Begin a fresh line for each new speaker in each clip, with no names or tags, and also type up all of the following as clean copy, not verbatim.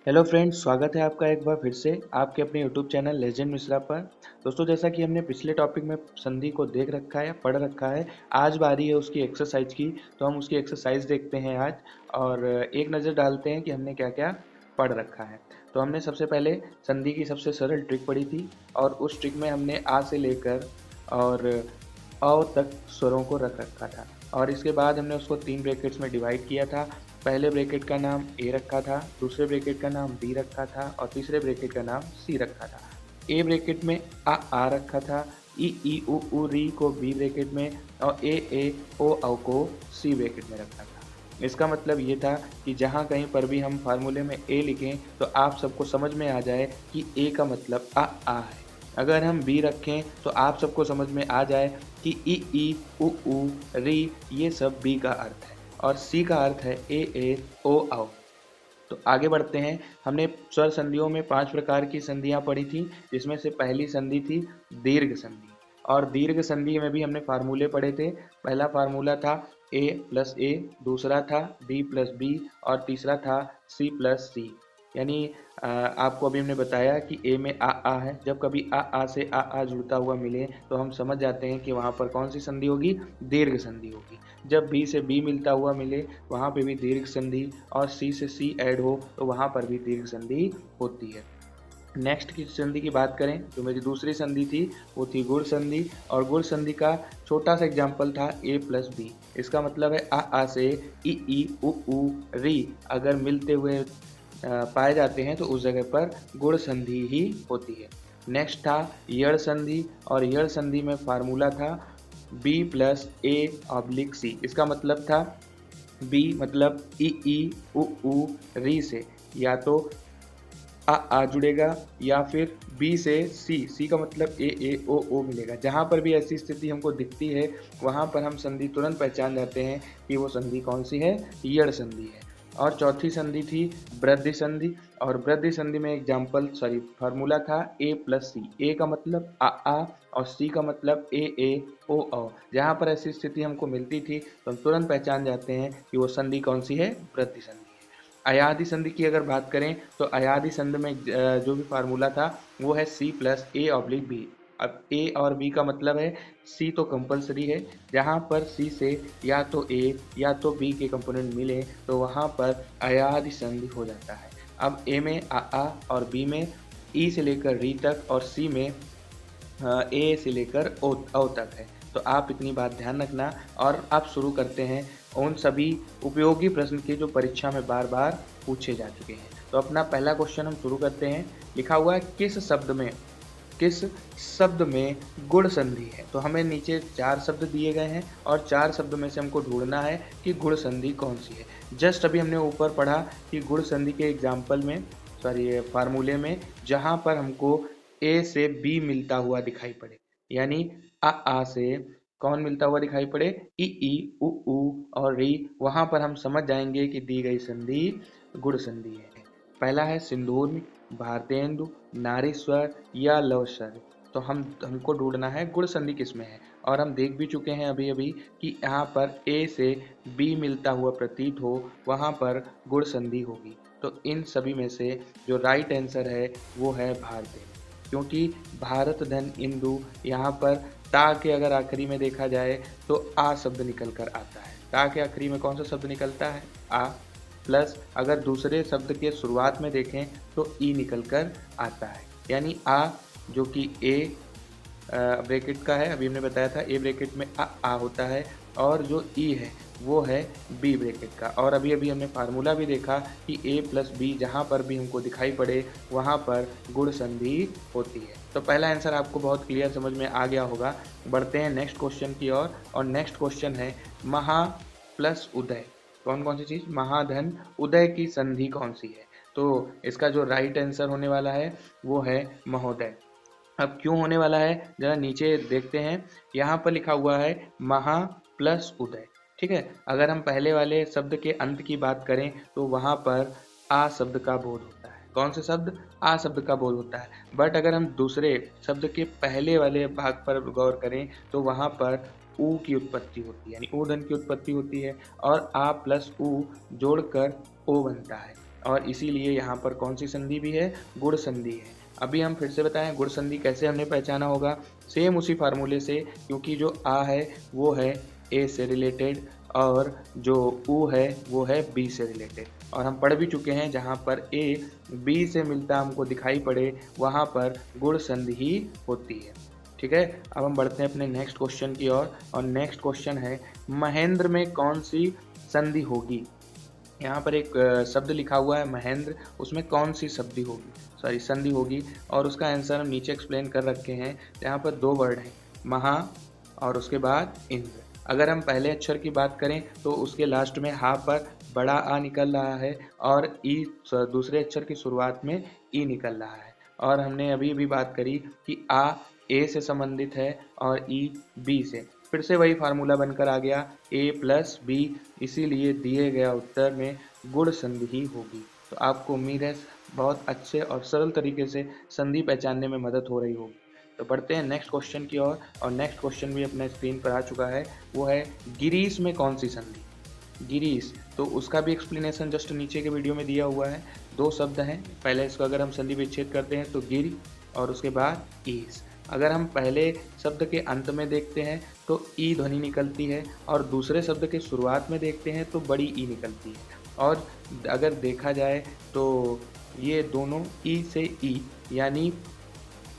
Hello friends, स्वागत है आपका एक बार फिर से आपके अपने यूट्यूब चैनल लेजेंड मिश्रा पर। दोस्तों, जैसा कि हमने पिछले टॉपिक में संधि को देख रखा है, पढ़ रखा है, आज बारी है उसकी एक्सरसाइज की। तो हम उसकी एक्सरसाइज देखते हैं आज और एक नज़र डालते हैं कि हमने क्या क्या पढ़ रखा है। तो हमने सबसे पहले संधि की सबसे सरल ट्रिक पढ़ी थी और उस ट्रिक में हमने आ से लेकर और अ तक स्वरों को रख रखा था और इसके बाद हमने उसको 3 ब्रैकेट्स में डिवाइड किया था। पहले ब्रैकेट का नाम ए रखा था, दूसरे ब्रैकेट का नाम बी रखा था और तीसरे ब्रैकेट का नाम सी रखा था। ए ब्रैकेट में आ रखा था, ई उ री को बी ब्रैकेट में और ए ओ औ को सी ब्रैकेट में रखा था। इसका मतलब ये था कि जहाँ कहीं पर भी हम फार्मूले में ए लिखें तो आप सबको समझ में आ जाए कि ए का मतलब आ है। अगर हम बी रखें तो आप सबको समझ में आ जाए कि ई उ री ये सब बी का अर्थ है और सी का अर्थ है ए ओ औ। तो आगे बढ़ते हैं। हमने स्वर संधियों में 5 प्रकार की संधियां पढ़ी थी, जिसमें से पहली संधि थी दीर्घ संधि और दीर्घ संधि में भी हमने फार्मूले पढ़े थे। पहला फार्मूला था ए प्लस ए, दूसरा था बी प्लस बी और तीसरा था सी प्लस सी। यानी आपको अभी हमने बताया कि ए में आ है। जब कभी आ से आ जुड़ता हुआ मिले तो हम समझ जाते हैं कि वहाँ पर कौन सी संधि होगी, दीर्घ संधि होगी। जब बी से बी मिलता हुआ मिले वहाँ पे भी दीर्घ संधि और सी से सी ऐड हो तो वहाँ पर भी दीर्घ संधि होती है। नेक्स्ट की संधि की बात करें जो मेरी दूसरी संधि थी वो थी गुण संधि और गुण संधि का छोटा सा एग्जाम्पल था ए प्लस बी। इसका मतलब है आ से ई उ री अगर मिलते हुए पाए जाते हैं तो उस जगह पर गुण संधि ही होती है। नेक्स्ट था यड़ संधि और यड़ संधि में फार्मूला था B plus A oblique C. इसका मतलब था बी मतलब ई उ री से या तो आ जुड़ेगा या फिर बी से सी का मतलब ए ओ मिलेगा। जहाँ पर भी ऐसी स्थिति हमको दिखती है वहाँ पर हम संधि तुरंत पहचान जाते हैं कि वो संधि कौन सी है, यड़ संधि है। और चौथी संधि थी वृद्धि संधि और वृद्धि संधि में फार्मूला था ए प्लस सी। ए का मतलब आ और सी का मतलब ए ओ। जहाँ पर ऐसी स्थिति हमको मिलती थी तो हम तुरंत पहचान जाते हैं कि वो संधि कौन सी है, वृद्धि संधि है। अयाधि संधि की अगर बात करें तो अयाधि संधि में जो भी फार्मूला था वो है C plus A oblique B. अब ए और बी का मतलब है सी तो कंपलसरी है। जहाँ पर सी से या तो ए या तो बी के कंपोनेंट मिले तो वहाँ पर अयाधि संधि हो जाता है। अब ए में आ और बी में ई से लेकर री तक और सी में ए से लेकर ओ तक है। तो आप इतनी बात ध्यान रखना और आप शुरू करते हैं उन सभी उपयोगी प्रश्न के जो परीक्षा में बार बार पूछे जा चुके हैं। तो अपना पहला क्वेश्चन हम शुरू करते हैं। लिखा हुआ है किस शब्द में गुण संधि है। तो हमें नीचे 4 शब्द दिए गए हैं और 4 शब्द में से हमको ढूंढना है कि गुण संधि कौन सी है। जस्ट अभी हमने ऊपर पढ़ा कि गुण संधि के एग्जाम्पल में फार्मूले में जहाँ पर हमको ए से बी मिलता हुआ दिखाई पड़े, यानी आ से कौन मिलता हुआ दिखाई पड़े, ई उ और री, वहां पर हम समझ जाएंगे कि दी गई संधि गुण संधि है। पहला है सिंदूर, भारतेंदु, नारीश्वर या लवस्वर। तो हमको ढूंढना है गुण संधि किसमें है और हम देख भी चुके हैं अभी अभी कि यहाँ पर ए से बी मिलता हुआ प्रतीत हो वहां पर गुण संधि होगी। तो इन सभी में से जो राइट आंसर है वो है भारतेंदु, क्योंकि भारत धन इंदु यहाँ पर ता के अगर आखिरी में देखा जाए तो आ शब्द निकल कर आता है। ता के आखिरी में कौन सा शब्द निकलता है, आ, प्लस अगर दूसरे शब्द के शुरुआत में देखें तो ई निकल कर आता है। यानी आ जो कि ए ब्रैकेट का है, अभी हमने बताया था ए ब्रैकेट में आ होता है और जो ई है वो है बी ब्रैकेट का। और अभी अभी हमने फार्मूला भी देखा कि ए प्लस बी जहाँ पर भी हमको दिखाई पड़े वहाँ पर गुण संधि होती है। तो पहला आंसर आपको बहुत क्लियर समझ में आ गया होगा। बढ़ते हैं नेक्स्ट क्वेश्चन की ओर और नेक्स्ट क्वेश्चन है महा प्लस उदय। कौन कौन सी चीज़, महाधन उदय की संधि कौन सी है। तो इसका जो राइट आंसर होने वाला है वो है महोदय। अब क्यों होने वाला है जरा नीचे देखते हैं। यहाँ पर लिखा हुआ है महा प्लस उदय, ठीक है। अगर हम पहले वाले शब्द के अंत की बात करें तो वहाँ पर आ शब्द का बोध होता है। कौन से शब्द, आ शब्द का बोध होता है। बट अगर हम दूसरे शब्द के पहले वाले भाग पर गौर करें तो वहाँ पर ऊ की उत्पत्ति होती है, यानी ऊधन की उत्पत्ति होती है और आ प्लस ऊ जोड़कर ओ बनता है। और इसीलिए यहाँ पर कौन सी संधि भी है, गुण संधि है। अभी हम फिर से बताएं गुण संधि कैसे हमने पहचाना होगा, सेम उसी फार्मूले से, क्योंकि जो आ है वो है ए से रिलेटेड और जो ऊ है वो है बी से रिलेटेड। और हम पढ़ भी चुके हैं जहाँ पर ए बी से मिलता हमको दिखाई पड़े वहाँ पर गुण संधि ही होती है। ठीक है, अब हम बढ़ते हैं अपने नेक्स्ट क्वेश्चन की ओर। और नेक्स्ट क्वेश्चन है महेंद्र में कौन सी संधि होगी। यहाँ पर एक शब्द लिखा हुआ है महेंद्र, उसमें कौन सी संधि होगी और उसका आंसर हम नीचे एक्सप्लेन कर रखे हैं। यहाँ पर दो वर्ड हैं, महा और उसके बाद इंद्र। अगर हम पहले अक्षर की बात करें तो उसके लास्ट में हा पर बड़ा आ निकल रहा है और ई दूसरे अक्षर की शुरुआत में ई निकल रहा है। और हमने अभी भी बात करी कि आ ए से संबंधित है और ई बी से, फिर से वही फार्मूला बनकर आ गया ए प्लस बी, इसीलिए दिए गया उत्तर में गुण संधि ही होगी। तो आपको उम्मीद है बहुत अच्छे और सरल तरीके से संधि पहचानने में मदद हो रही होगी। तो बढ़ते हैं नेक्स्ट क्वेश्चन की ओर। और नेक्स्ट क्वेश्चन भी अपने स्क्रीन पर आ चुका है, वो है गिरीश में कौन सी संधि। गिरीश, तो उसका भी एक्सप्लेनेशन जस्ट नीचे के वीडियो में दिया हुआ है। दो शब्द हैं, पहले इसको अगर हम संधि विच्छेद करते हैं तो गिर और उसके बाद ईस। अगर हम पहले शब्द के अंत में देखते हैं तो ई ध्वनि निकलती है और दूसरे शब्द के शुरुआत में देखते हैं तो बड़ी ई निकलती है। और अगर देखा जाए तो ये दोनों ई से ई यानी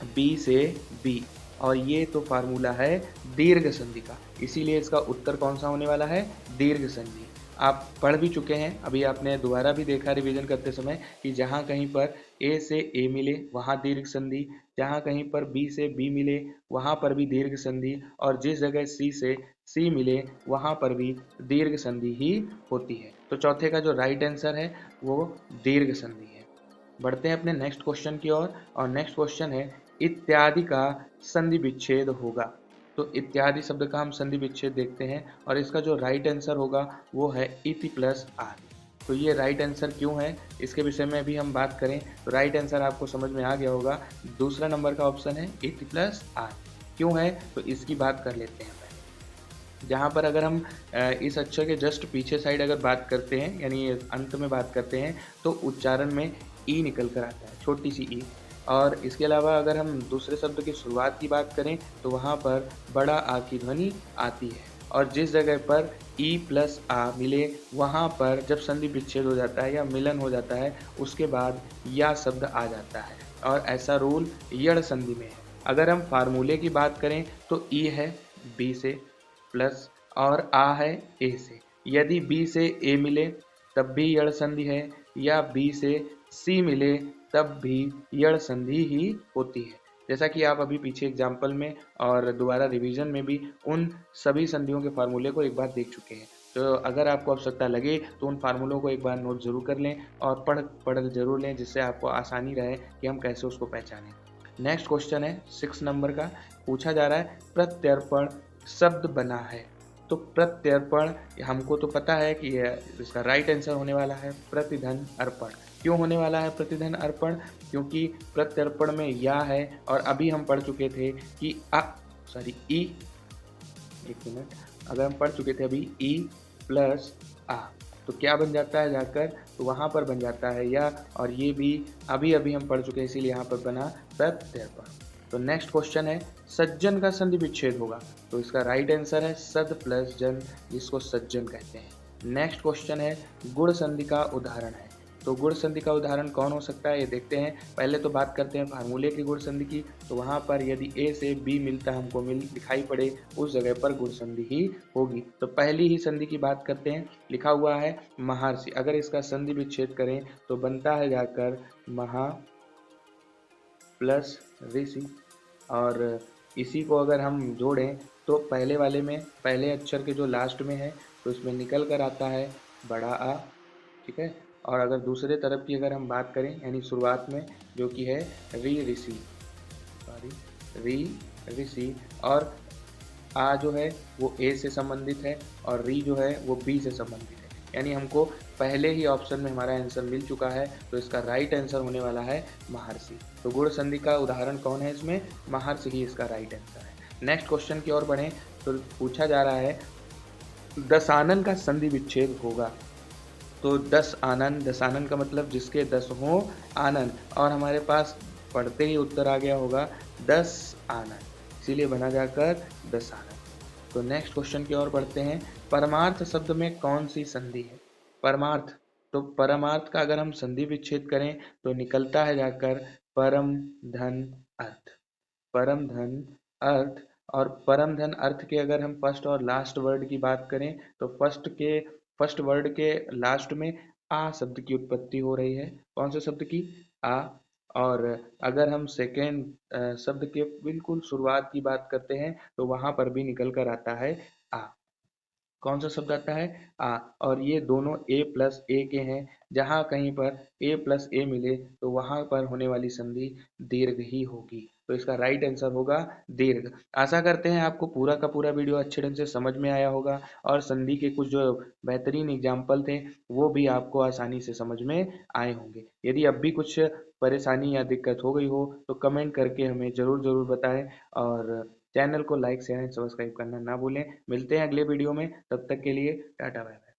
बी से बी, और ये तो फार्मूला है दीर्घ संधि का, इसीलिए इसका उत्तर कौन सा होने वाला है, दीर्घ संधि। आप पढ़ भी चुके हैं, अभी आपने दोबारा भी देखा रिवीजन करते समय कि जहाँ कहीं पर ए से ए मिले वहाँ दीर्घ संधि, जहाँ कहीं पर बी से बी मिले वहाँ पर भी दीर्घ संधि, और जिस जगह सी से सी मिले वहाँ पर भी दीर्घ संधि ही होती है। तो चौथे का जो राइट आंसर है वो दीर्घ संधि है। बढ़ते हैं अपने नेक्स्ट क्वेश्चन की ओर। और नेक्स्ट क्वेश्चन है इत्यादि का संधि विच्छेद होगा। तो इत्यादि शब्द का हम संधि विच्छेद देखते हैं और इसका जो राइट आंसर होगा वो है इति प्लस आदि। तो ये राइट आंसर क्यों है इसके विषय में भी हम बात करें तो राइट आंसर आपको समझ में आ गया होगा, दूसरा नंबर का ऑप्शन है इति प्लस आदि। क्यों है तो इसकी बात कर लेते हैं पहले। जहाँ पर अगर हम इस अक्षर के जस्ट पीछे साइड अगर बात करते हैं यानी अंत में बात करते हैं तो उच्चारण में ई निकल कर आता है, छोटी सी ई। और इसके अलावा अगर हम दूसरे शब्द की शुरुआत की बात करें तो वहाँ पर बड़ा आ की ध्वनि आती है, और जिस जगह पर ई प्लस आ मिले वहाँ पर जब संधि विच्छेद हो जाता है या मिलन हो जाता है उसके बाद या शब्द आ जाता है, और ऐसा रूल यड़ संधि में है। अगर हम फार्मूले की बात करें तो ई है बी से प्लस और आ है ए से। यदि बी से ए मिले तब भी यड़ संधि है, या बी से सी मिले तब भी यड़ संधि ही होती है। जैसा कि आप अभी पीछे एग्जाम्पल में और दोबारा रिवीजन में भी उन सभी संधियों के फार्मूले को एक बार देख चुके हैं। तो अगर आपको आवश्यकता लगे तो उन फार्मूलों को एक बार नोट जरूर कर लें और पढ़ जरूर लें, जिससे आपको आसानी रहे कि हम कैसे उसको पहचानें। नेक्स्ट क्वेश्चन है 6 नंबर का, पूछा जा रहा है प्रत्यर्पण शब्द बना है। तो प्रत्यर्पण हमको तो पता है कि इसका राइट आंसर होने वाला है प्रतिधन अर्पण। क्यों होने वाला है प्रतिधन अर्पण, क्योंकि प्रत्यर्पण में या है और अभी हम पढ़ चुके थे कि ई, एक मिनट, अगर हम पढ़ चुके थे अभी ई प्लस आ तो क्या बन जाता है जाकर, तो वहाँ पर बन जाता है या, और ये भी अभी हम पढ़ चुके हैं इसीलिए यहाँ पर बना प्रत्यर्पण। तो नेक्स्ट क्वेश्चन है सज्जन का संधि विच्छेद होगा। तो इसका राइट आंसर है सद प्लस जन, जिसको सज्जन कहते हैं। नेक्स्ट क्वेश्चन है गुण संधि का उदाहरण है। तो गुण संधि का उदाहरण कौन हो सकता है ये देखते हैं। पहले तो बात करते हैं फार्मूले की गुण संधि की। तो वहाँ पर यदि ए से बी मिलता हमको दिखाई पड़े उस जगह पर गुण संधि ही होगी। तो पहली ही संधि की बात करते हैं, लिखा हुआ है महर्षि। अगर इसका संधि विच्छेद करें तो बनता है जाकर महा प्लस ऋषि, और इसी को अगर हम जोड़ें तो पहले वाले में पहले अक्षर के जो लास्ट में है तो इसमें निकल कर आता है बड़ा आ, ठीक है। और अगर दूसरे तरफ की अगर हम बात करें यानी शुरुआत में जो कि है री ऋषि, और आ जो है वो ए से संबंधित है और री जो है वो बी से संबंधित है, यानी हमको पहले ही ऑप्शन में हमारा आंसर मिल चुका है। तो इसका राइट आंसर होने वाला है महर्षि। तो गुण संधि का उदाहरण कौन है इसमें, महर्षि ही इसका राइट आंसर है। नेक्स्ट क्वेश्चन की ओर बढ़ें तो पूछा जा रहा है दशानन का संधि विच्छेद होगा। तो 10 आनन, 10 आनन का मतलब जिसके 10 हों आनन, और हमारे पास पढ़ते ही उत्तर आ गया होगा 10 आनन, इसीलिए बना जाकर 10 आनन। तो नेक्स्ट क्वेश्चन की ओर बढ़ते हैं। परमार्थ शब्द में कौन सी संधि है? परमार्थ, तो परमार्थ का अगर हम संधि विच्छेद करें तो निकलता है जाकर परम धन अर्थ। परम धन अर्थ, और परम धन अर्थ के अगर हम फर्स्ट और लास्ट वर्ड की बात करें तो फर्स्ट वर्ड के लास्ट में आ शब्द की उत्पत्ति हो रही है। कौन से शब्द की? आ। और अगर हम सेकेंड शब्द के बिल्कुल शुरुआत की बात करते हैं तो वहां पर भी निकल कर आता है आ। कौन सा शब्द आता है? आ। और ये दोनों ए प्लस ए के हैं। जहां कहीं पर ए प्लस ए मिले तो वहां पर होने वाली संधि दीर्घ ही होगी, तो इसका राइट आंसर होगा दीर्घ। आशा करते हैं आपको पूरा का पूरा वीडियो अच्छे ढंग से समझ में आया होगा, और संधि के कुछ जो बेहतरीन एग्जाम्पल थे वो भी आपको आसानी से समझ में आए होंगे। यदि अब भी कुछ परेशानी या दिक्कत हो गई हो तो कमेंट करके हमें ज़रूर ज़रूर बताएं, और चैनल को लाइक शेयर एंड सब्सक्राइब करना ना भूलें। मिलते हैं अगले वीडियो में, तब तक के लिए टाटा बाय बाय।